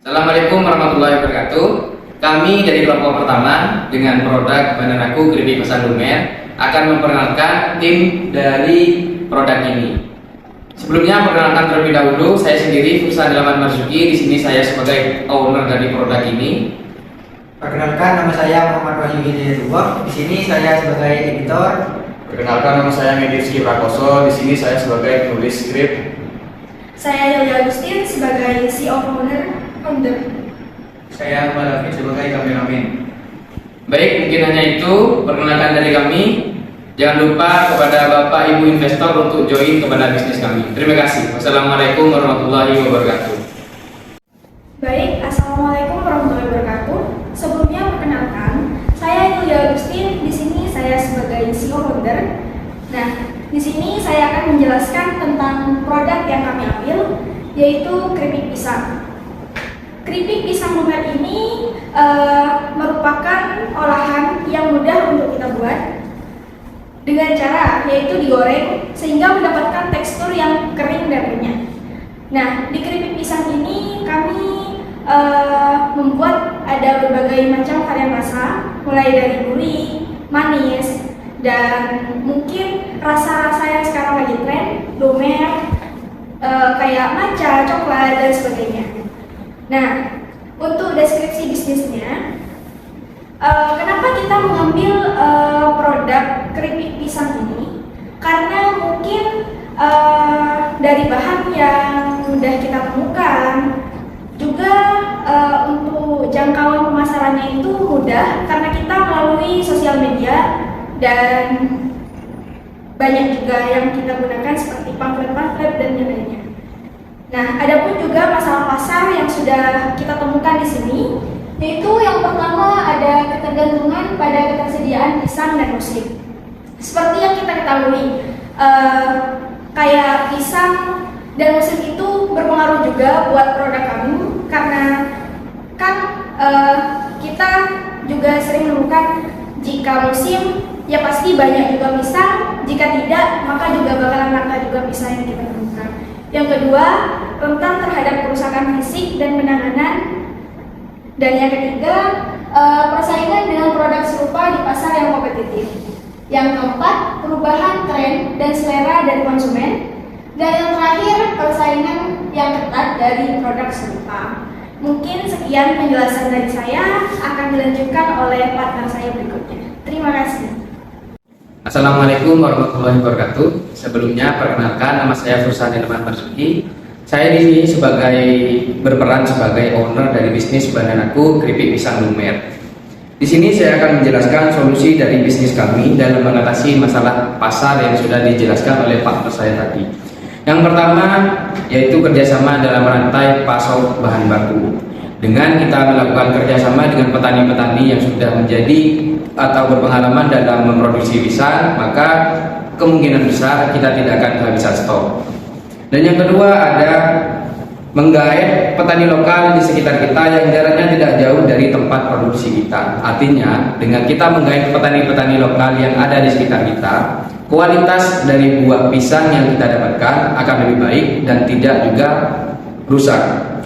Assalamualaikum warahmatullahi wabarakatuh. Kami dari kelompok pertama dengan produk Bananaku Keripik Pesan Lumer akan memperkenalkan tim dari produk ini. Sebelumnya perkenalkan terlebih dahulu, saya sendiri Fursan Ilaman Marzuki. Di sini saya sebagai owner dari produk ini. Perkenalkan, nama saya Muhammad Wahyu Hidayatullah. Di sini saya sebagai editor. Perkenalkan, nama saya Medi Rizky Prakoso. Di sini saya sebagai penulis skrip. Saya Yoyo Agustin sebagai CEO founder. Saya Ahmad Rafi sebagai kameramen. Baik, mungkin hanya itu perkenalkan dari kami. Jangan lupa kepada Bapak Ibu investor untuk join kepada bisnis kami. Terima kasih. Wassalamualaikum warahmatullahi wabarakatuh. Baik, Assalamualaikum warahmatullahi wabarakatuh. Sebelumnya perkenalkan, saya Yoyo Agustin. Di sini saya sebagai CEO founder. Nah, di sini saya akan menjelaskan tentang produk yang kami ambil, yaitu keripik pisang. Keripik pisang lumer ini merupakan olahan yang mudah untuk kita buat dengan cara yaitu digoreng sehingga mendapatkan tekstur yang kering dan renyah. Nah, di keripik pisang ini kami membuat ada berbagai macam varian rasa, mulai dari gurih, manis, dan mungkin rasa-rasa yang sekarang lagi tren, lumer, kayak matcha, coklat, dan sebagainya. Nah, untuk deskripsi bisnisnya, kenapa kita mengambil produk keripik pisang ini? Karena mungkin dari bahan yang mudah kita temukan, juga untuk jangkauan pemasarannya itu mudah karena kita melalui sosial media dan banyak juga yang kita gunakan seperti pamflet-pamflet dan yang lainnya. Nah, ada pun juga masalah pasar yang sudah kita temukan di sini, yaitu yang pertama ada ketergantungan pada ketersediaan pisang dan musim. Seperti yang kita ketahui, kayak pisang dan musim itu berpengaruh juga buat produk kami, karena kan kita juga sering menemukan jika musim ya pasti banyak juga pisang, jika tidak maka juga bakalan langka juga pisang yang kita temukan. Yang kedua, rentan terhadap kerusakan fisik dan penanganan. Dan yang ketiga, persaingan dengan produk serupa di pasar yang kompetitif. Yang keempat, perubahan tren dan selera dari konsumen. Dan yang terakhir, persaingan yang ketat dari produk serupa. Mungkin sekian penjelasan dari saya, akan dilanjutkan oleh partner saya berikutnya. Terima kasih. Assalamualaikum warahmatullahi wabarakatuh. Sebelumnya perkenalkan, nama saya Fursan Ilaman Marzuki. Saya di sini berperan sebagai owner dari bisnis Bananaku Keripik Pisang Lumer. Di sini saya akan menjelaskan solusi dari bisnis kami dalam mengatasi masalah pasar yang sudah dijelaskan oleh partner saya tadi. Yang pertama yaitu kerjasama dalam rantai pasok bahan baku. Dengan kita melakukan kerjasama dengan petani-petani yang sudah menjadi atau berpengalaman dalam memproduksi pisang, maka kemungkinan besar kita tidak akan kehabisan stok. Dan yang kedua ada menggait petani lokal di sekitar kita yang jaraknya tidak jauh dari tempat produksi kita. Artinya dengan kita menggait petani-petani lokal yang ada di sekitar kita, kualitas dari buah pisang yang kita dapatkan akan lebih baik dan tidak juga rusak.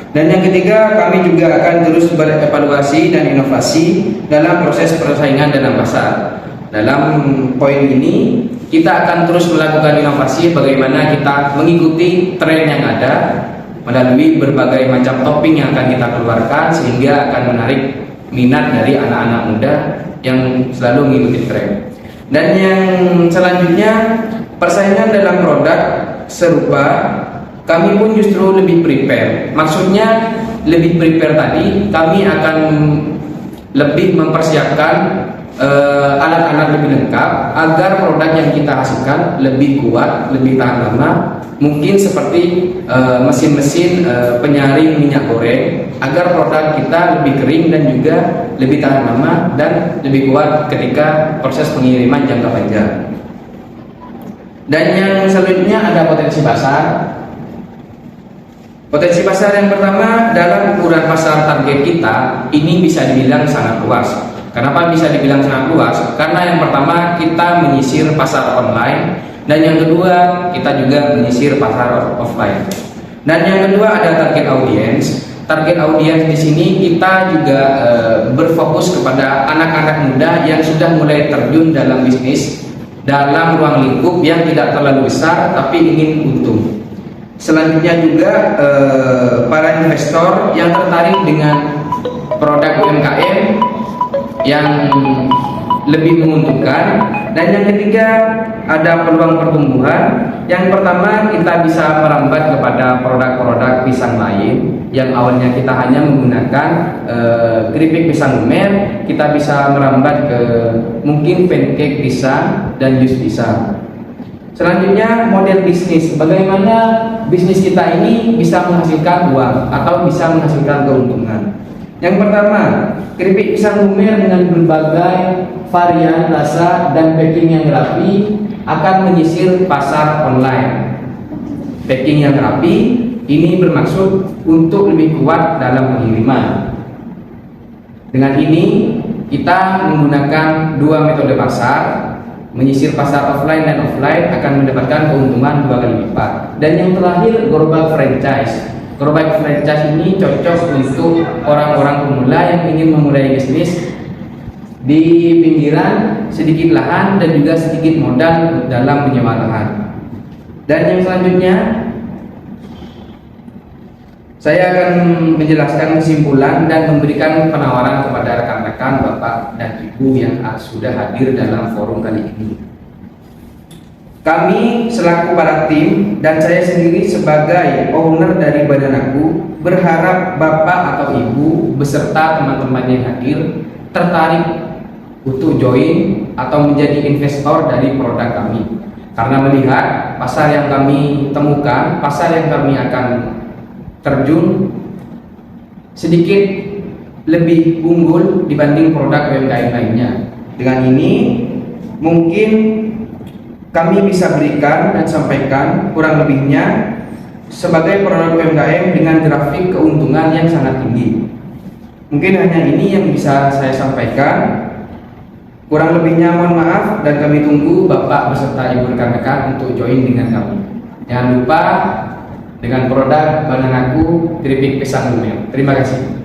Dan yang ketiga, kami juga akan terus berevaluasi dan inovasi dalam proses persaingan dalam pasar. Dalam poin ini, kita akan terus melakukan inovasi bagaimana kita mengikuti tren yang ada melalui berbagai macam topping yang akan kita keluarkan sehingga akan menarik minat dari anak-anak muda yang selalu mengikuti tren. Dan yang selanjutnya, persaingan dalam produk serupa kami pun justru lebih prepare. Maksudnya lebih prepare tadi, kami akan lebih mempersiapkan alat-alat lebih lengkap agar produk yang kita hasilkan lebih kuat, lebih tahan lama. Mungkin seperti mesin-mesin penyaring minyak goreng agar produk kita lebih kering dan juga lebih tahan lama dan lebih kuat ketika proses pengiriman jangka panjang. Dan yang selanjutnya ada potensi pasar. Potensi pasar yang pertama dalam ukuran pasar target kita ini bisa dibilang sangat luas. Kenapa bisa dibilang sangat luas? Karena yang pertama kita menyisir pasar online dan yang kedua kita juga menyisir pasar offline. Dan yang kedua ada target audience. target audiens di sini kita juga berfokus kepada anak-anak muda yang sudah mulai terjun dalam bisnis dalam ruang lingkup yang tidak terlalu besar tapi ingin untung. Selanjutnya juga para investor yang tertarik dengan produk UMKM yang lebih menguntungkan. Dan yang ketiga, ada peluang pertumbuhan. Yang pertama, kita bisa merambat kepada produk-produk pisang lain yang awalnya kita hanya menggunakan keripik pisang lumer. Kita bisa merambat ke mungkin pancake pisang dan jus pisang. Selanjutnya, model bisnis. Bagaimana bisnis kita ini bisa menghasilkan uang atau bisa menghasilkan keuntungan. Yang pertama, keripik pisang lumer dengan berbagai varian rasa dan packing yang rapi akan menyisir pasar online. Packing yang rapi ini bermaksud untuk lebih kuat dalam pengiriman. Dengan ini kita menggunakan dua metode pasar, menyisir pasar offline dan offline akan mendapatkan keuntungan 2 kali lipat. Dan yang terakhir, gerobak franchise. Gerobak franchise ini cocok untuk orang-orang pemula yang ingin memulai bisnis di pinggiran, sedikit lahan dan juga sedikit modal dalam menyewa lahan. Dan yang selanjutnya, saya akan menjelaskan kesimpulan dan memberikan penawaran kepada rekan-rekan Bapak dan Ibu yang sudah hadir dalam forum kali ini. Kami selaku para tim dan saya sendiri sebagai owner dari Badan Aku berharap Bapak atau Ibu beserta teman-teman yang hadir tertarik untuk join atau menjadi investor dari produk kami. Karena melihat pasar yang kami temukan, pasar yang kami akan terjun sedikit lebih unggul dibanding produk UMKM lainnya. Dengan ini mungkin kami bisa berikan dan sampaikan kurang lebihnya sebagai produk UMKM dengan grafik keuntungan yang sangat tinggi. Mungkin hanya ini yang bisa saya sampaikan. Kurang lebihnya mohon maaf dan kami tunggu Bapak beserta Ibu rekan-rekan untuk join dengan kami. Jangan lupa dengan produk Badan Aku keripik pisang lumer. Terima kasih.